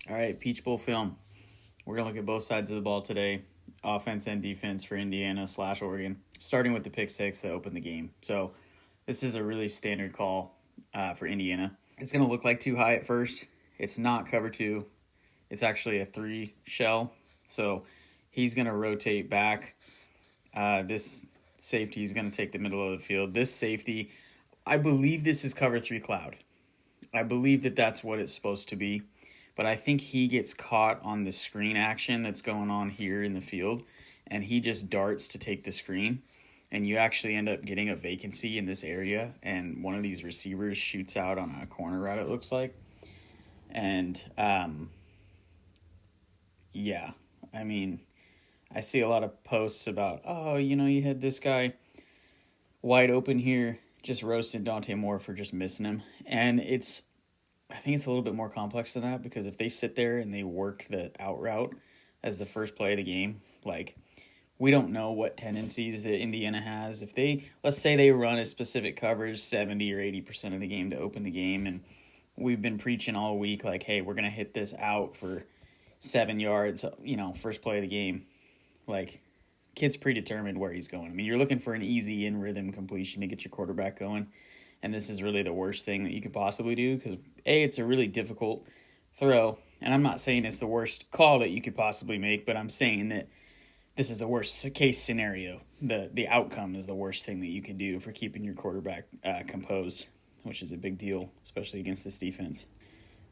All right, Peach Bowl film. We're going to look at both sides of the ball today, offense and defense for Indiana/Oregon, starting with the pick six that opened the game. So this is a really standard call for Indiana. It's going to look like too high at first. It's not cover two. It's actually a 3 shell. So he's going to rotate back. This safety is going to take the middle of the field. This safety, I believe this is cover 3 cloud. I believe that that's what it's supposed to be. But I think he gets caught on the screen action that's going on here in the field, and he just darts to take the screen, and you actually end up getting a vacancy in this area, and one of these receivers shoots out on a corner route, it looks like. And, yeah, I mean, I see a lot of posts about, you had this guy wide open here, just roasted Dante Moore for just missing him. And I think it's a little bit more complex than that, because if they sit there and they work the out route as the first play of the game, we don't know what tendencies that Indiana has. If let's say they run a specific coverage 70 or 80% of the game to open the game, and we've been preaching all week, hey, we're going to hit this out for 7 yards, first play of the game. Kid's predetermined where he's going. I mean, you're looking for an easy in-rhythm completion to get your quarterback going. And this is really the worst thing that you could possibly do because, A, it's a really difficult throw. And I'm not saying it's the worst call that you could possibly make, but I'm saying that this is the worst case scenario. The outcome is the worst thing that you could do for keeping your quarterback composed, which is a big deal, especially against this defense.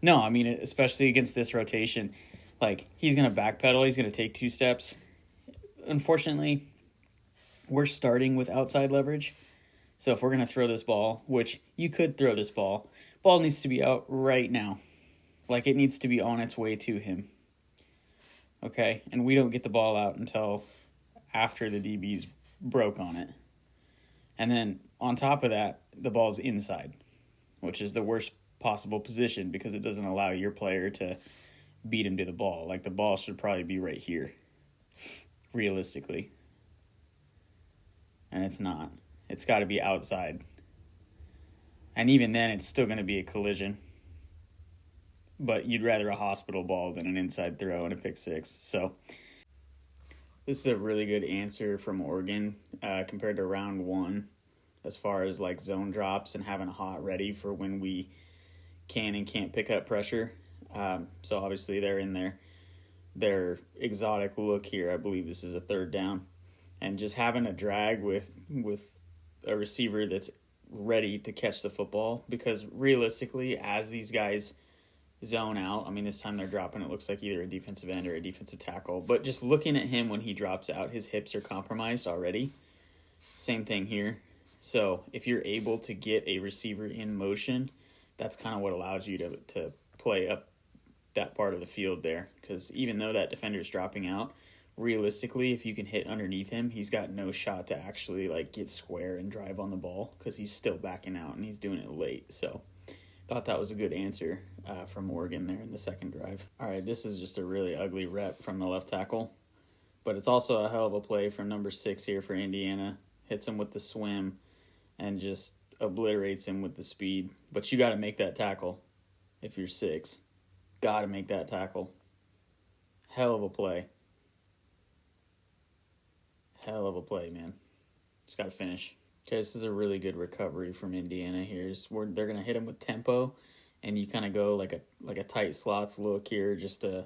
No, I mean, especially against this rotation. He's going to backpedal. He's going to take 2 steps. Unfortunately, we're starting with outside leverage. So if we're going to throw this ball, which you could throw this ball needs to be out right now. It needs to be on its way to him. Okay? And we don't get the ball out until after the DB's broke on it. And then on top of that, the ball's inside, which is the worst possible position because it doesn't allow your player to beat him to the ball. The ball should probably be right here, realistically. And it's not. It's got to be outside. And even then, it's still going to be a collision. But you'd rather a hospital ball than an inside throw and a pick six. So this is a really good answer from Oregon compared to round 1 as far as zone drops and having a hot ready for when we can and can't pick up pressure. So obviously they're in their exotic look here. I believe this is a 3rd down. And just having a drag with a receiver that's ready to catch the football, because realistically, as these guys zone out, I mean, this time they're dropping, it looks like either a defensive end or a defensive tackle, but just looking at him when he drops out, his hips are compromised already. Same thing here. So if you're able to get a receiver in motion, that's kind of what allows you to play up that part of the field there, because even though that defender is dropping out, realistically, if you can hit underneath him, he's got no shot to actually get square and drive on the ball because he's still backing out and he's doing it late. So thought that was a good answer from Oregon there in the 2nd drive. All right, this is just a really ugly rep from the left tackle, but it's also a hell of a play from number 6 here for Indiana. Hits him with the swim and just obliterates him with the speed. But you got to make that tackle if you're 6. Got to make that tackle. Hell of a play. Hell of a play, man. Just got to finish. Okay, this is a really good recovery from Indiana here. They're going to hit him with tempo, and you kind of go like a tight slots look here, just a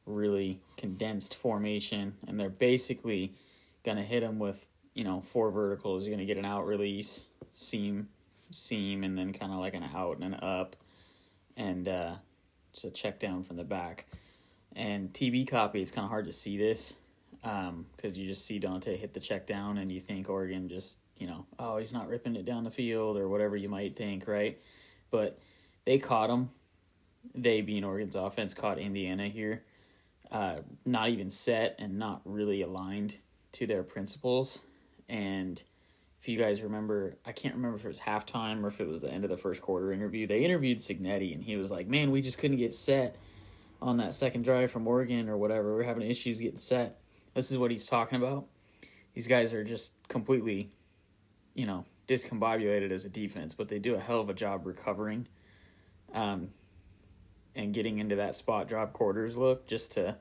really condensed formation, and they're basically going to hit him with, 4 verticals. You're going to get an out release, seam, and then kind of like an out and an up, and just a check down from the back. And TV copy, it's kind of hard to see this, because you just see Dante hit the check down and you think Oregon just, he's not ripping it down the field or whatever you might think, right? But they caught him. They, being Oregon's offense, caught Indiana here. Not even set and not really aligned to their principles. And if you guys remember, I can't remember if it was halftime or if it was the end of the first quarter interview, they interviewed Signetti and he was like, man, we just couldn't get set on that 2nd drive from Oregon or whatever. We're having issues getting set. This is what he's talking about. These guys are just completely, discombobulated as a defense, but they do a hell of a job recovering. And and getting into that spot drop quarters look just to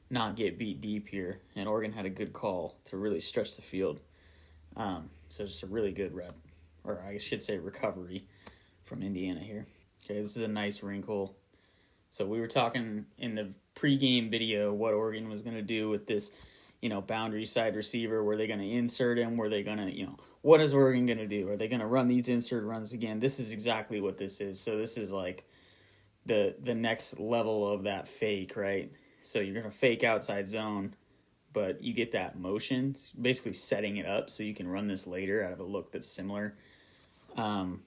not get beat deep here. And Oregon had a good call to really stretch the field. So just a really good rep, or I should say recovery from Indiana here. Okay, this is a nice wrinkle. So we were talking in the pregame video what Oregon was going to do with this, boundary side receiver. Were they going to insert him? Were they going to, what is Oregon going to do? Are they going to run these insert runs again? This is exactly what this is. So this is like the next level of that fake, right? So you're going to fake outside zone, but you get that motion, it's basically setting it up so you can run this later out of a look that's similar. And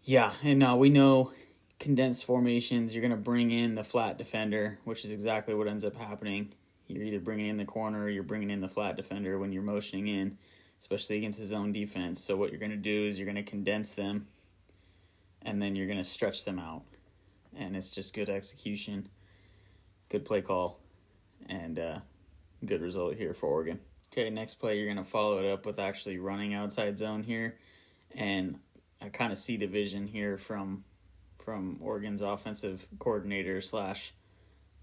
we know condensed formations, you're going to bring in the flat defender, which is exactly what ends up happening. You're either bringing in the corner or you're bringing in the flat defender when you're motioning in, especially against his own defense. So what you're going to do is you're going to condense them, and then you're going to stretch them out. And it's just good execution, good play call, and good result here for Oregon. Okay, next play, you're going to follow it up with actually running outside zone here. And I kind of see the vision here from Oregon's offensive coordinator /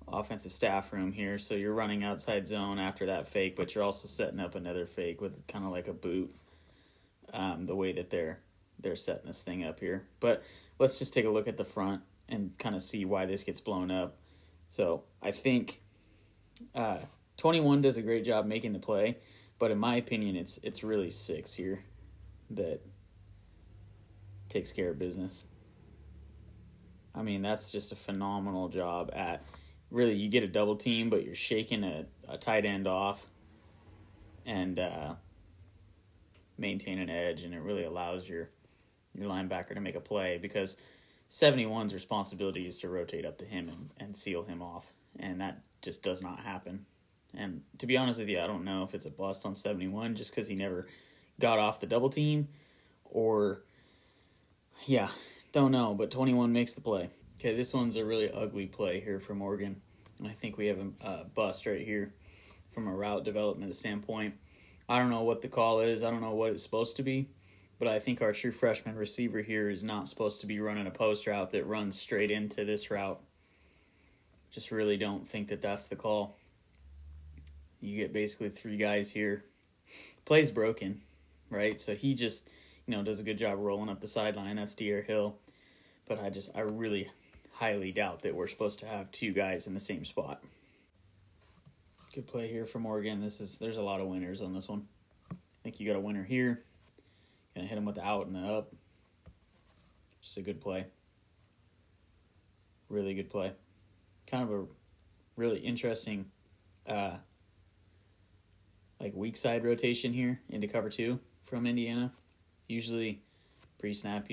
offensive staff room here. So you're running outside zone after that fake, but you're also setting up another fake with kind of like a boot, the way that they're setting this thing up here. But let's just take a look at the front and kind of see why this gets blown up. So I think 21 does a great job making the play, but in my opinion, it's really 6 here that takes care of business. I mean, that's just a phenomenal job at, really, you get a double team, but you're shaking a tight end off and maintain an edge, and it really allows your linebacker to make a play, because 71's responsibility is to rotate up to him and seal him off, and that just does not happen. And to be honest with you, I don't know if it's a bust on 71 just because he never got off the double team, or, don't know, but 21 makes the play. Okay, this one's a really ugly play here from Oregon. And I think we have a bust right here from a route development standpoint. I don't know what the call is. I don't know what it's supposed to be. But I think our true freshman receiver here is not supposed to be running a post route that runs straight into this route. Just really don't think that that's the call. You get basically 3 guys here. Play's broken, right? So he just, does a good job rolling up the sideline. That's De'Aaron Hill. But I really highly doubt that we're supposed to have 2 guys in the same spot. Good play here from Oregon. There's a lot of winners on this one. I think you got a winner here. Gonna hit him with the out and the up. Just a good play. Really good play. Kind of a really interesting weak side rotation here into cover 2 from Indiana. Usually pre-snap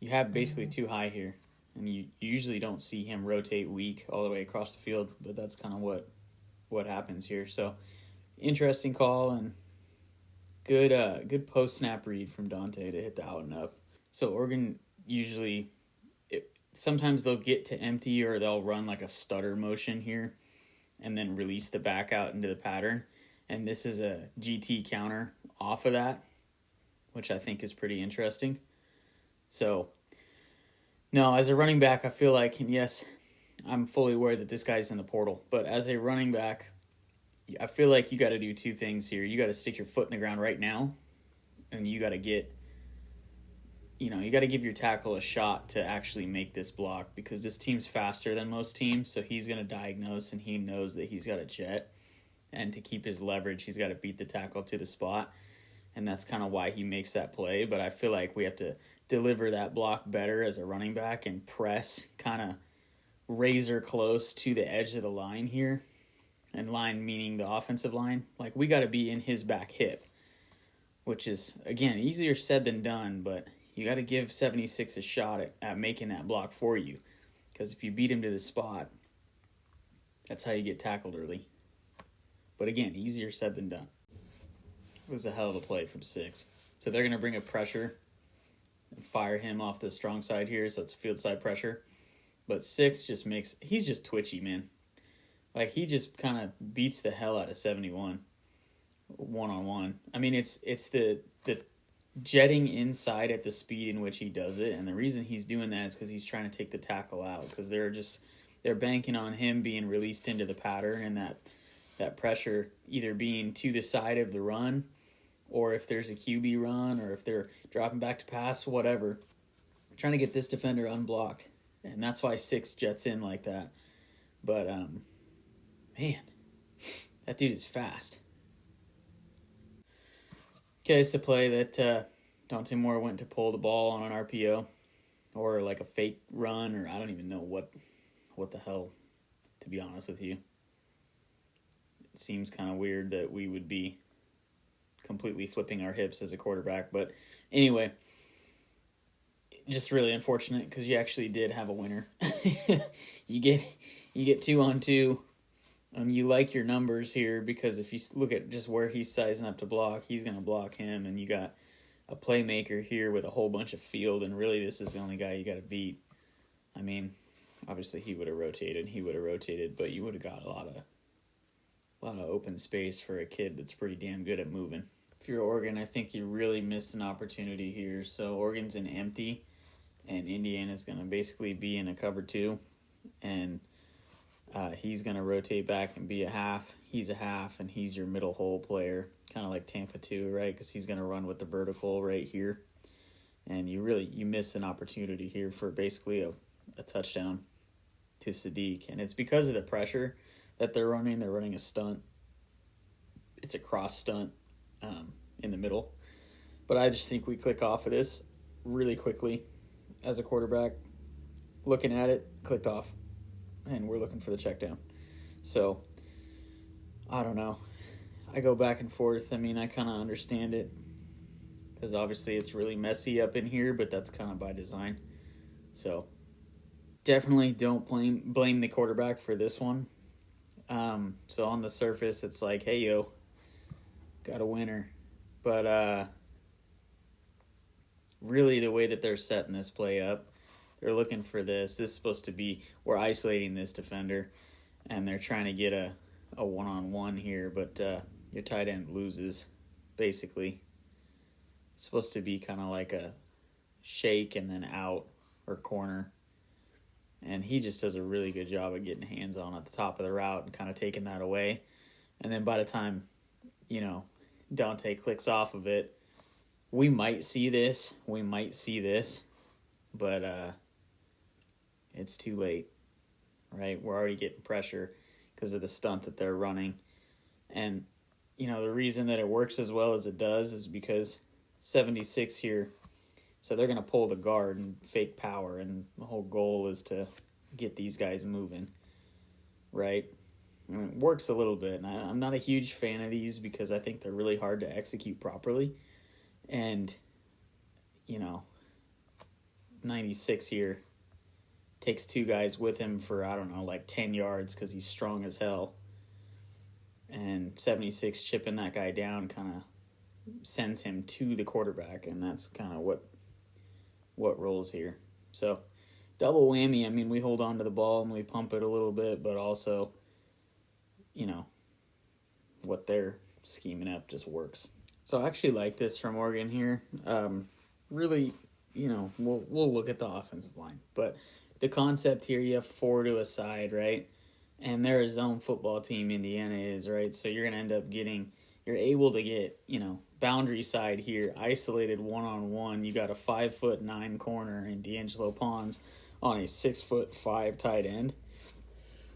you have basically 2 high here, and you usually don't see him rotate weak all the way across the field, but that's kind of what happens here. So interesting call, and good post-snap read from Dante to hit the out and up. So Oregon usually, sometimes they'll get to empty, or they'll run like a stutter motion here and then release the back out into the pattern. And this is a GT counter off of that, which I think is pretty interesting. So, no, as a running back, I feel like, and yes, I'm fully aware that this guy's in the portal, but as a running back, I feel like you got to do 2 things here. You got to stick your foot in the ground right now, and you got to give your tackle a shot to actually make this block, because this team's faster than most teams, so he's going to diagnose, and he knows that he's got a jet, and to keep his leverage, he's got to beat the tackle to the spot, and that's kind of why he makes that play. But I feel like we have to deliver that block better as a running back and press kind of razor close to the edge of the line here, and line meaning the offensive line. Like, we got to be in his back hip, which is, again, easier said than done, but you got to give 76 a shot at making that block for you, because if you beat him to the spot, that's how you get tackled early. But again, easier said than done. It was a hell of a play from 6. So they're going to bring up pressure and fire him off the strong side here, so it's field side pressure. But 6 he's just twitchy, man. Like, he just kind of beats the hell out of 71 one-on-one. I mean, it's the jetting inside at the speed in which he does it. And the reason he's doing that is because he's trying to take the tackle out, because they're banking on him being released into the pattern, and that pressure either being to the side of the run, or if there's a QB run, or if they're dropping back to pass, whatever, trying to get this defender unblocked. And that's why 6 jets in like that. But, man, that dude is fast. Okay, it's a play that Dante Moore went to pull the ball on an RPO, or like a fake run, or I don't even know what the hell, to be honest with you. It seems kind of weird that we would be completely flipping our hips as a quarterback. But anyway, just really unfortunate, because you actually did have a winner. You get 2-on-2, and you like your numbers here, because if you look at just where he's sizing up to block, he's going to block him, and you got a playmaker here with a whole bunch of field, and really this is the only guy you got to beat. I mean, obviously he would have rotated, but you would have got a lot of open space for a kid that's pretty damn good at moving. If you're Oregon, I think you really missed an opportunity here. So Oregon's in empty, and Indiana's going to basically be in a cover 2, and he's going to rotate back and be a half. He's a half, and he's your middle hole player, kind of like Tampa 2, right? Because he's going to run with the vertical right here. And you miss an opportunity here for basically a touchdown to Sadiq. And it's because of the pressure that they're running. They're running a stunt. It's a cross stunt in the middle. But I just think we click off of this really quickly as a quarterback. Looking at it, clicked off. And we're looking for the check down. So, I don't know. I go back and forth. I mean, I kind of understand it, because obviously it's really messy up in here, but that's kind of by design. So, definitely don't blame the quarterback for this one. So on the surface, it's like, hey, yo, got a winner. But really the way that they're setting this play up, they're looking for this. This is supposed to be, we're isolating this defender, and they're trying to get a one-on-one here, but your tight end loses, basically. It's supposed to be kind of like a shake and then out or corner. And he just does a really good job of getting hands on at the top of the route and kind of taking that away. And then by the time, Dante clicks off of it, we might see this, but it's too late, right? We're already getting pressure because of the stunt that they're running. And, the reason that it works as well as it does is because 76 here, so they're going to pull the guard and fake power, and the whole goal is to get these guys moving, right? I mean, it works a little bit, and I'm not a huge fan of these because I think they're really hard to execute properly. And, 96 here takes 2 guys with him for, 10 yards because he's strong as hell. And 76 chipping that guy down kind of sends him to the quarterback, and that's kind of what rolls here. So, double whammy. I mean, we hold on to the ball and we pump it a little bit, but also, what they're scheming up just works. So I actually like this from Oregon here. Really, we'll look at the offensive line, but the concept here, you have 4 to a side, right? And they're a zone football team, Indiana is, right? So you're going to end up you're able to get, boundary side here, isolated one-on-one. You got a 5'9" corner in D'Angelo Pons on a 6'5" tight end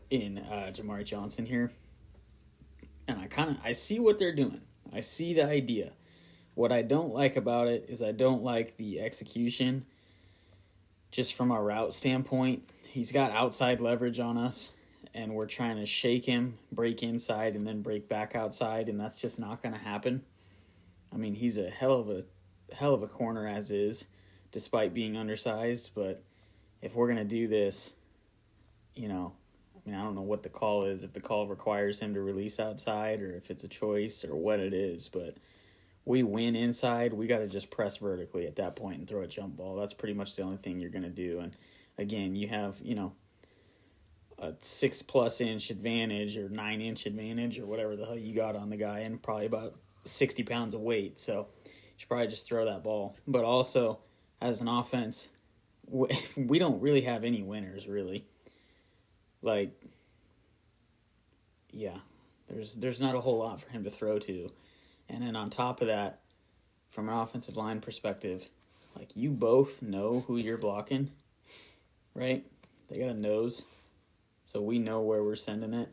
in Jamari Johnson here. And I see what they're doing. I see the idea. What I don't like about it is I don't like the execution just from a route standpoint. He's got outside leverage on us, and we're trying to shake him, break inside, and then break back outside, and that's just not going to happen. I mean, he's a hell of a corner as is, despite being undersized, but if we're going to do this, I don't know what the call is, if the call requires him to release outside or if it's a choice or what it is, but we win inside, we got to just press vertically at that point and throw a jump ball. That's pretty much the only thing you're going to do. And again, you have, a 6+ inch advantage or 9-inch advantage or whatever the hell you got on the guy, and probably about 60 pounds of weight. So should probably just throw that ball. But also, as an offense, we don't really have any winners, really. Like, yeah, there's not a whole lot for him to throw to. And then on top of that, from an offensive line perspective, like, you both know who you're blocking, right? They got a nose, so we know where we're sending it.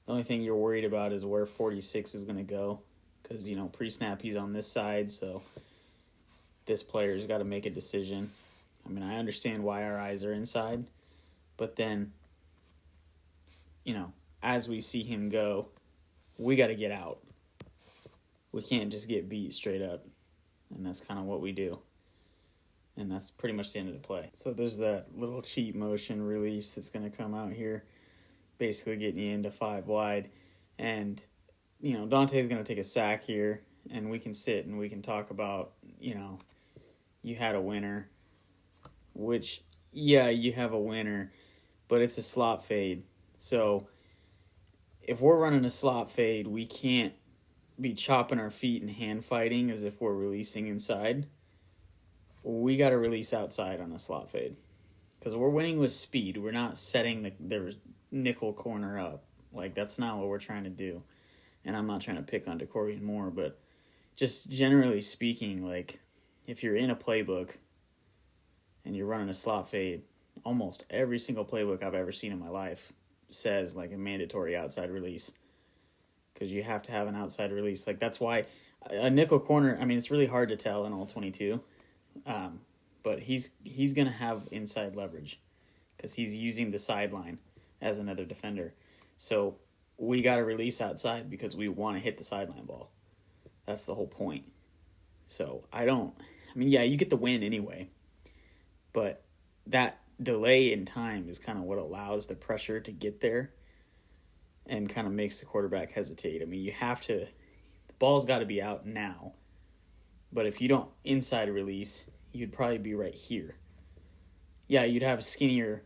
The only thing you're worried about is where 46 is going to go, because, pre-snap he's on this side, so this player's got to make a decision. I mean, I understand why our eyes are inside, but then, as we see him go, we got to get out. We can't just get beat straight up, and that's kind of what we do. And that's pretty much the end of the play. So there's that little cheat motion release that's going to come out here, basically getting you into 5 wide. And, Dante's going to take a sack here, and we can sit and we can talk about, you had a winner, which, yeah, you have a winner, but it's a slot fade. So if we're running a slot fade, we can't be chopping our feet and hand fighting as if we're releasing inside. We got to release outside on a slot fade, because we're winning with speed. We're not setting the nickel corner up. Like, that's not what we're trying to do. And I'm not trying to pick on DeCorrian Moore, but just generally speaking, like, if you're in a playbook and you're running a slot fade, almost every single playbook I've ever seen in my life says, like, a mandatory outside release, because you have to have an outside release. Like, that's why a nickel corner, I mean, it's really hard to tell in all 22. But he's going to have inside leverage because he's using the sideline as another defender. So we got to release outside because we want to hit the sideline ball. That's the whole point. So yeah, you get the win anyway. But that delay in time is kind of what allows the pressure to get there and kind of makes the quarterback hesitate. I mean, the ball's got to be out now. But if you don't inside release, you'd probably be right here. Yeah, you'd have a skinnier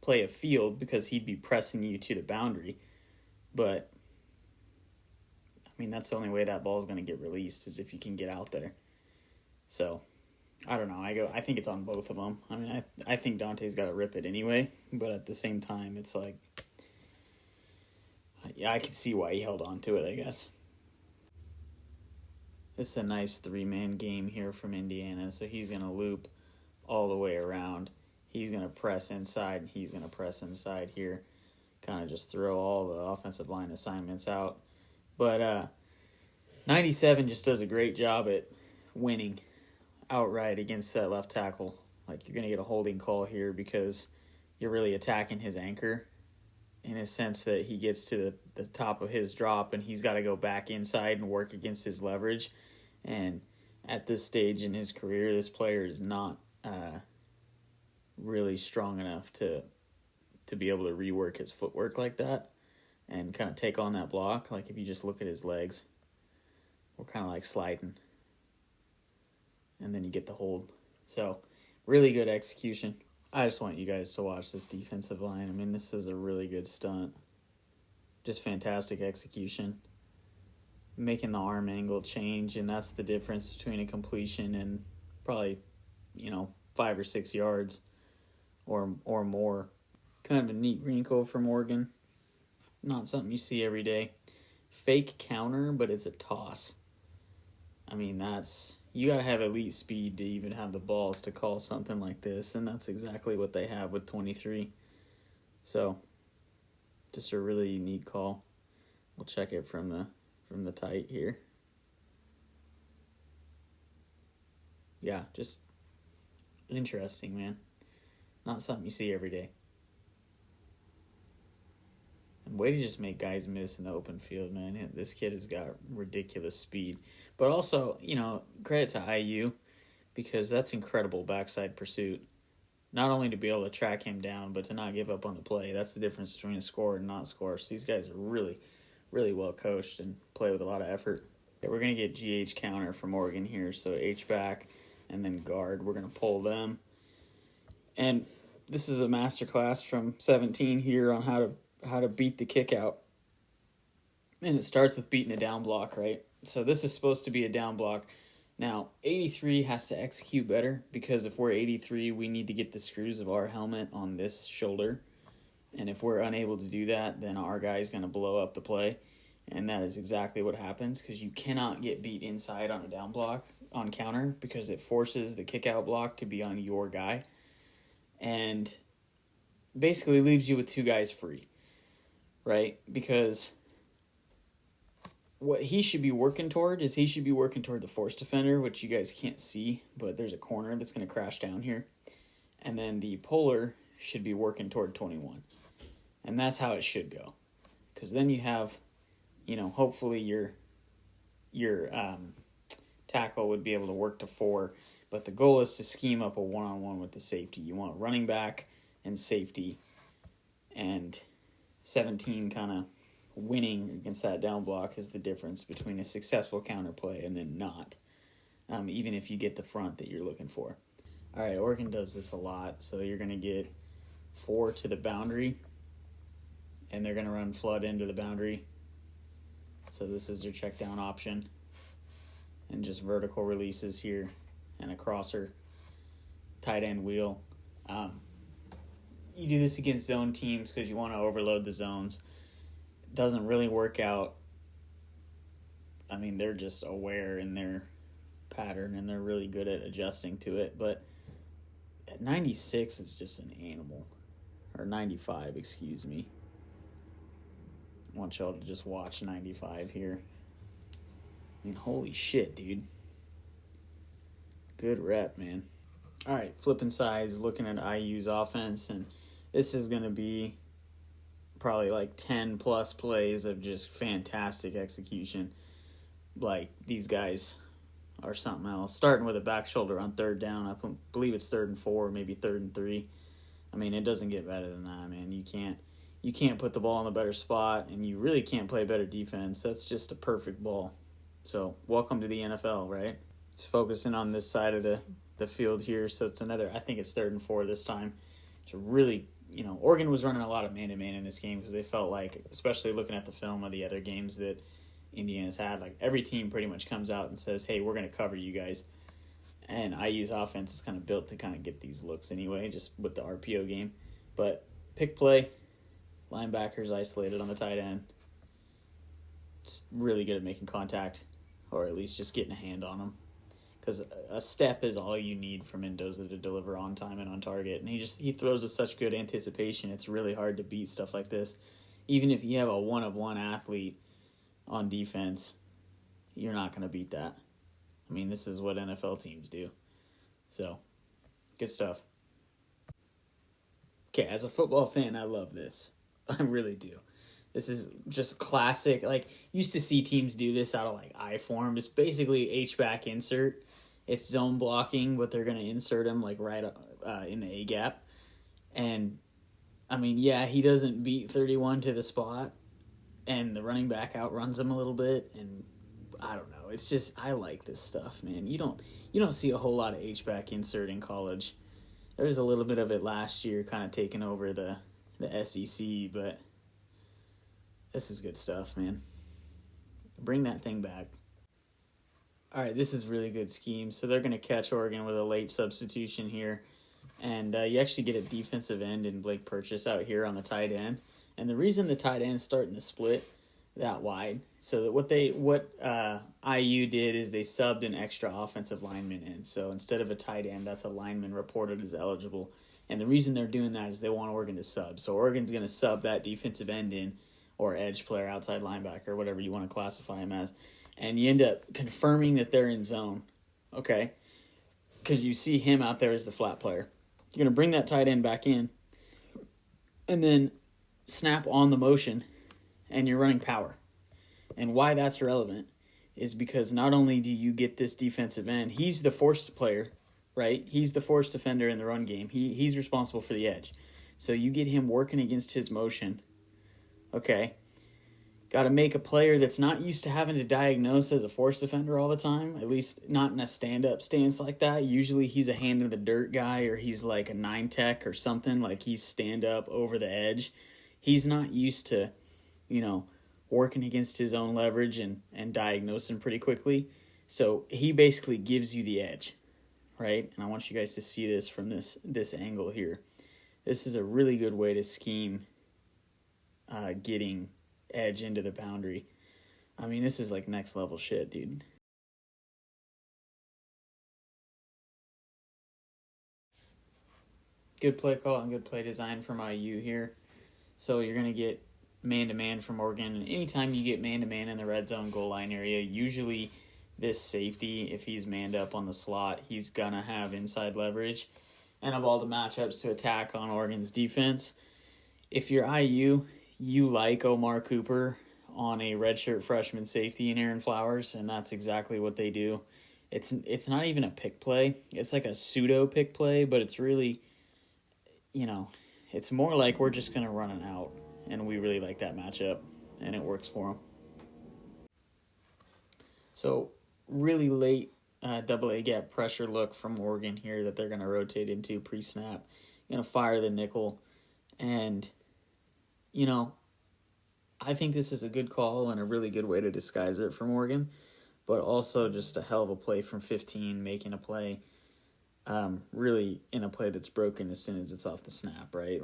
play of field because he'd be pressing you to the boundary. But, I mean, that's the only way that ball is going to get released, is if you can get out there. So, I don't know. I think it's on both of them. I mean, I think Dante's got to rip it anyway. But at the same time, it's like, yeah, I could see why he held on to it, I guess. It's a nice 3-man game here from Indiana, so he's going to loop all the way around. He's going to press inside, and he's going to press inside here. Kind of just throw all the offensive line assignments out. But 97 just does a great job at winning outright against that left tackle. Like, you're going to get a holding call here because you're really attacking his anchor in a sense that he gets to the top of his drop and he's got to go back inside and work against his leverage. And at this stage in his career, this player is not really strong enough to be able to rework his footwork like that and kind of take on that block. Like, if you just look at his legs, we're kind of like sliding. And then you get the hold. So, really good execution. I just want you guys to watch this defensive line. I mean, this is a really good stunt. Just fantastic execution. Making the arm angle change, and that's the difference between a completion and probably, 5 or 6 yards or more. Kind of a neat wrinkle from Oregon. Not something you see every day. Fake counter, but it's a toss. I mean, you got to have elite speed to even have the balls to call something like this, and that's exactly what they have with 23. So, just a really unique call. We'll check it from the tight here. Yeah, just interesting, man. Not something you see every day. And way to just make guys miss in the open field, man. This kid has got ridiculous speed. But also, credit to IU, because that's incredible backside pursuit. Not only to be able to track him down, but to not give up on the play. That's the difference between a score and not score. So these guys are really, really well coached and play with a lot of effort. Okay, we're going to get GH counter from Oregon here. So H-back and then guard. We're going to pull them. And this is a masterclass from 17 here on how to beat the kick out. And it starts with beating a down block, right? So this is supposed to be a down block Now, 83 has to execute better, because if we're 83, we need to get the screws of our helmet on this shoulder. And if we're unable to do that, then our guy's going to blow up the play. And that is exactly what happens, because you cannot get beat inside on a down block on counter, because it forces the kick out block to be on your guy. And basically leaves you with two guys free, right? Because what he should be working toward is he should be working toward the force defender, which you guys can't see, but there's a corner that's going to crash down here. And then the polar should be working toward 21. And that's how it should go. Because then you have, hopefully your tackle would be able to work to 4. But the goal is to scheme up a one-on-one with the safety. You want running back and safety, and 17 kind of winning against that down block is the difference between a successful counterplay and then not, even if you get the front that you're looking for. All right, Oregon does this a lot, so you're going to get 4 to the boundary, and they're going to run flood into the boundary. So this is your check down option, and just vertical releases here, and a crosser, tight end wheel. You do this against zone teams because you want to overload the zones. Doesn't really work out. I mean, they're just aware in their pattern, and they're really good at adjusting to it. But at 96, it's just an animal. Or 95, excuse me. I want y'all to just watch 95 here. I mean, holy shit, dude. Good rep, man. All right, flipping sides, looking at IU's offense, and this is going to be probably like 10 plus plays of just fantastic execution. Like, these guys are something else. Starting with a back shoulder on third down. I believe it's 3rd and 4, maybe 3rd and 3. I mean, it doesn't get better than that, man. You can't put the ball in a better spot, and you really can't play better defense. That's just a perfect ball. So, welcome to the NFL, right? Just focusing on this side of the field here. So it's another, I think it's 3rd and 4 this time. It's really, Oregon was running a lot of man-to-man in this game because they felt like, especially looking at the film of the other games that Indiana's had, like every team pretty much comes out and says, hey, we're going to cover you guys. And IU's offense is kind of built to kind of get these looks anyway, just with the RPO game. But pick play, linebackers isolated on the tight end. It's really good at making contact, or at least just getting a hand on them. Because a step is all you need for Mendoza to deliver on time and on target. And he throws with such good anticipation, it's really hard to beat stuff like this. Even if you have a one-of-one athlete on defense, you're not going to beat that. I mean, this is what NFL teams do. So, good stuff. Okay, as a football fan, I love this. I really do. This is just classic. Like, used to see teams do this out of, like, I-form. It's basically H-back insert. It's zone blocking, but they're going to insert him, like, right in the A-gap. And, I mean, yeah, he doesn't beat 31 to the spot, and the running back outruns him a little bit, and I don't know. It's just, I like this stuff, man. You don't see a whole lot of H-back insert in college. There was a little bit of it last year, kind of taking over the SEC, but this is good stuff, man. Bring that thing back. All right, this is really good scheme. So they're going to catch Oregon with a late substitution here. And you actually get a defensive end in Blake Purchase out here on the tight end. And the reason the tight end's starting to split that wide, so that what IU did is they subbed an extra offensive lineman in. So instead of a tight end, that's a lineman reported as eligible. And the reason they're doing that is they want Oregon to sub. So Oregon's going to sub that defensive end in, or edge player, outside linebacker, whatever you want to classify him as. And you end up confirming that they're in zone, okay? Because you see him out there as the flat player. You're going to bring that tight end back in, and then snap on the motion, and you're running power. And why that's relevant is because not only do you get this defensive end, he's the force player, right? He's the force defender in the run game. He's responsible for the edge. So you get him working against his motion, okay? Got to make a player that's not used to having to diagnose as a force defender all the time, at least not in a stand-up stance like that. Usually he's a hand-in-the-dirt guy, or he's like a 9-tech or something, like he's stand-up over the edge. He's not used to, working against his own leverage and diagnosing pretty quickly. So he basically gives you the edge, right? And I want you guys to see this from this angle here. This is a really good way to scheme getting edge into the boundary. I mean, this is like next level shit, dude. Good play call and good play design from IU here. So you're going to get man-to-man from Oregon. And anytime you get man-to-man in the red zone goal line area, usually this safety, if he's manned up on the slot, he's going to have inside leverage. And of all the matchups to attack on Oregon's defense, if you're IU, you like Omar Cooper on a redshirt freshman safety in Aaron Flowers, and that's exactly what they do. It's not even a pick play. It's like a pseudo pick play, but it's really, it's more like we're just going to run it out, and we really like that matchup, and it works for them. So really late double A gap pressure look from Oregon here that they're going to rotate into pre-snap. Going to fire the nickel, and, I think this is a good call and a really good way to disguise it from Oregon, but also just a hell of a play from 15, making a play, really in a play that's broken as soon as it's off the snap, right?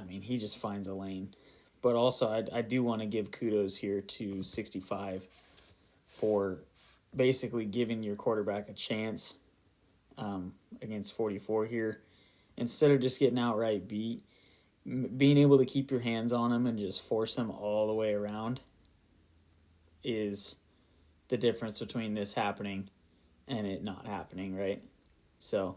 He just finds a lane. But also, I do want to give kudos here to 65 for basically giving your quarterback a chance against 44 here. Instead of just getting outright beat, being able to keep your hands on him and just force him all the way around is the difference between this happening and it not happening, right? So,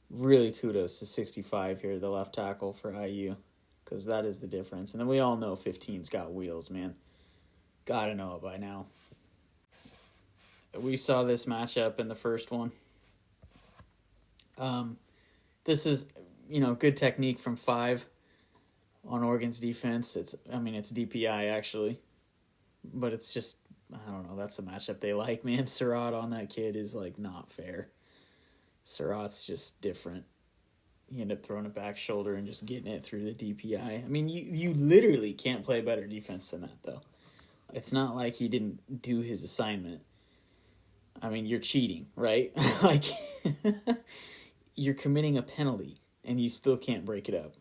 really kudos to 65 here, the left tackle for IU, because that is the difference. And then we all know 15's got wheels, man. Gotta know it by now. We saw this matchup in the first one. This is, good technique from 5 on Oregon's defense. It's DPI actually, but it's just, I don't know, that's the matchup they like, man. Surratt on that kid is like not fair. Surratt's just different. You end up throwing it back shoulder and just getting it through the DPI. I mean, you literally can't play better defense than that, though. It's not like he didn't do his assignment. I mean, you're cheating, right? You're committing a penalty, and you still can't break it up.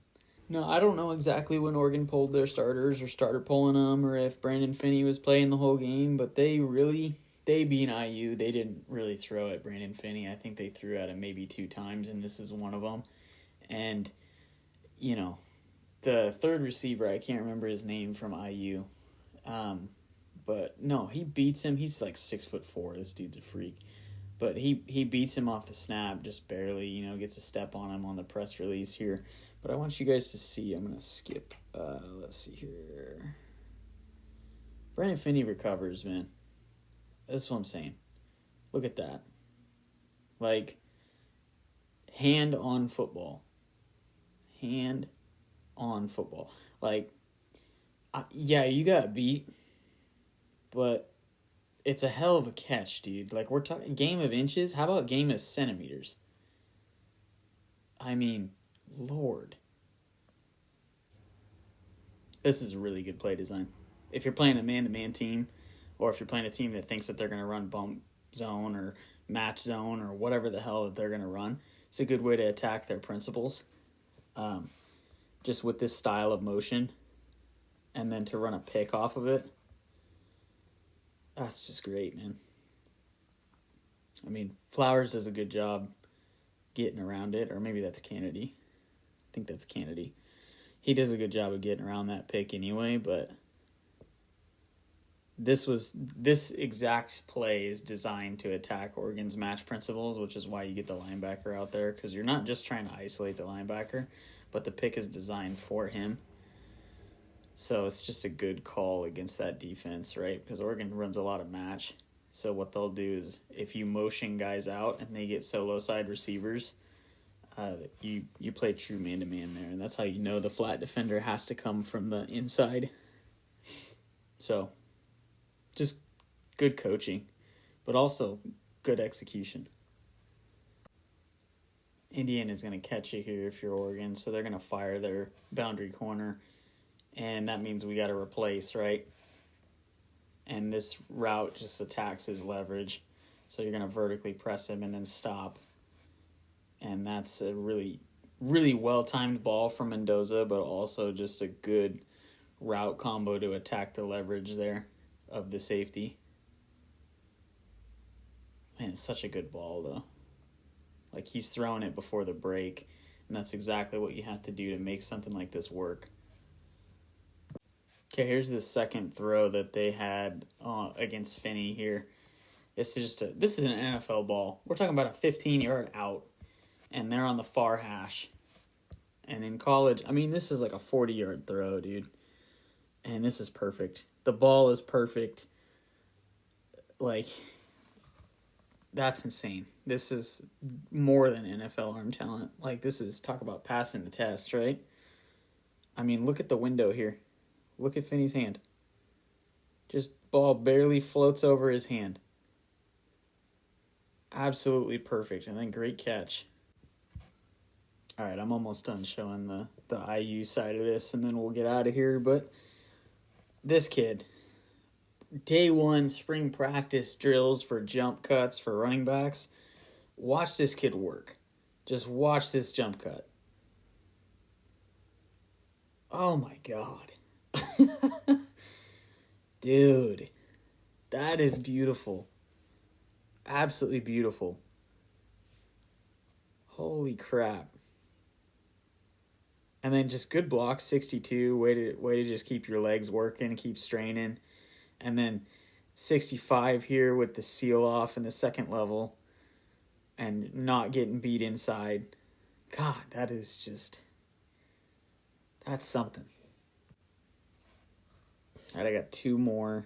No, I don't know exactly when Oregon pulled their starters or started pulling them, or if Brandon Finney was playing the whole game, but they being IU, they didn't really throw at Brandon Finney. I think they threw at him maybe 2 times, and this is one of them. And, the third receiver, I can't remember his name from IU, but no, he beats him. He's like 6'4". This dude's a freak. But he beats him off the snap, just barely, gets a step on him on the press release here. But I want you guys to see, I'm going to skip, let's see here. Brandon Finney recovers, man. That's what I'm saying. Look at that. Hand on football. Hand on football. Yeah, you got beat, but it's a hell of a catch, dude. We're talking game of inches. How about game of centimeters? I mean, Lord. This is a really good play design. If you're playing a man-to-man team, or if you're playing a team that thinks that they're going to run bump zone or match zone or whatever the hell that they're going to run, it's a good way to attack their principles. Just with this style of motion, and then to run a pick off of it. That's just great, man. I mean, Flowers does a good job getting around it, or maybe that's Kennedy. I think that's Kennedy. He does a good job of getting around that pick anyway, but this exact play is designed to attack Oregon's match principles, which is why you get the linebacker out there, because you're not just trying to isolate the linebacker, but the pick is designed for him. So it's just a good call against that defense, right? Because Oregon runs a lot of match. So what they'll do is if you motion guys out and they get solo side receivers, you play true man-to-man there. And that's how you know the flat defender has to come from the inside. So just good coaching, but also good execution. Indiana's going to catch you here if you're Oregon, so they're going to fire their boundary corner. And that means we got to replace, right? and this route just attacks his leverage. So you're going to vertically press him and then stop. And that's a really, really well-timed ball from Mendoza, but also just a good route combo to attack the leverage there of the safety. Man, it's such a good ball, though. Like, he's throwing it before the break, and that's exactly what you have to do to make something like this work. Okay, here's the second throw that they had against Finney here. This is an NFL ball. We're talking about a 15-yard out, and they're on the far hash. And in college, I mean, this is like a 40-yard throw, dude. And this is perfect. The ball is perfect. Like, that's insane. This is more than NFL arm talent. Like, this is, talk about passing the test, right? I mean, look at the window here. Look at Finney's hand. Just ball barely floats over his hand. Absolutely perfect. And then great catch. All right, I'm almost done showing the IU side of this, and then we'll get out of here. But this kid, day one spring practice drills for jump cuts for running backs. Watch this kid work. Just watch this jump cut. Oh my God. Dude, that is beautiful. Absolutely beautiful. Holy crap. And then just good block, 62, way to just keep your legs working, keep straining. And then 65 here with the seal off in the second level and not getting beat inside. God, that's something. All right, I got two more.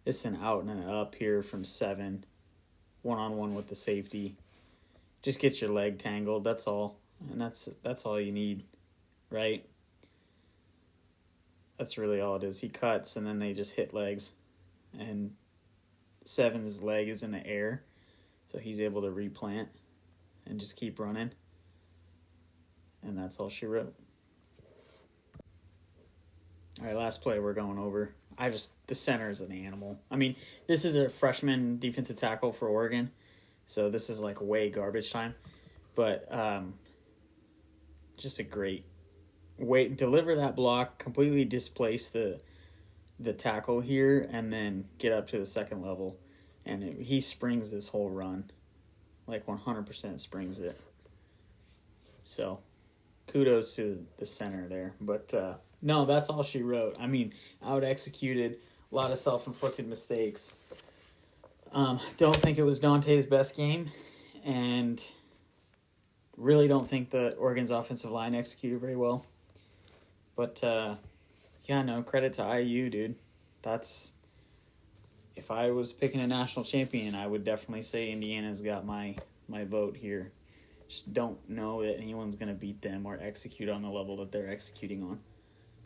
This is an out and an up here from 7. One-on-one with the safety. Just gets your leg tangled, that's all. And that's all you need, right? That's really all it is. He cuts, and then they just hit legs. And 7's leg is in the air, so he's able to replant and just keep running. And that's all she wrote. All right, last play we're going over. The center is an animal. I mean, this is a freshman defensive tackle for Oregon, so this is like way garbage time. But just a great way. Deliver that block, completely displace the tackle here, and then get up to the second level. And he springs this whole run. Like 100% springs it. So, kudos to the center there. But, no, that's all she wrote. I mean, out-executed, a lot of self-inflicted mistakes. Don't think it was Dante's best game, and really don't think that Oregon's offensive line executed very well. But, credit to IU, dude. If I was picking a national champion, I would definitely say Indiana's got my vote here. Just don't know that anyone's going to beat them or execute on the level that they're executing on.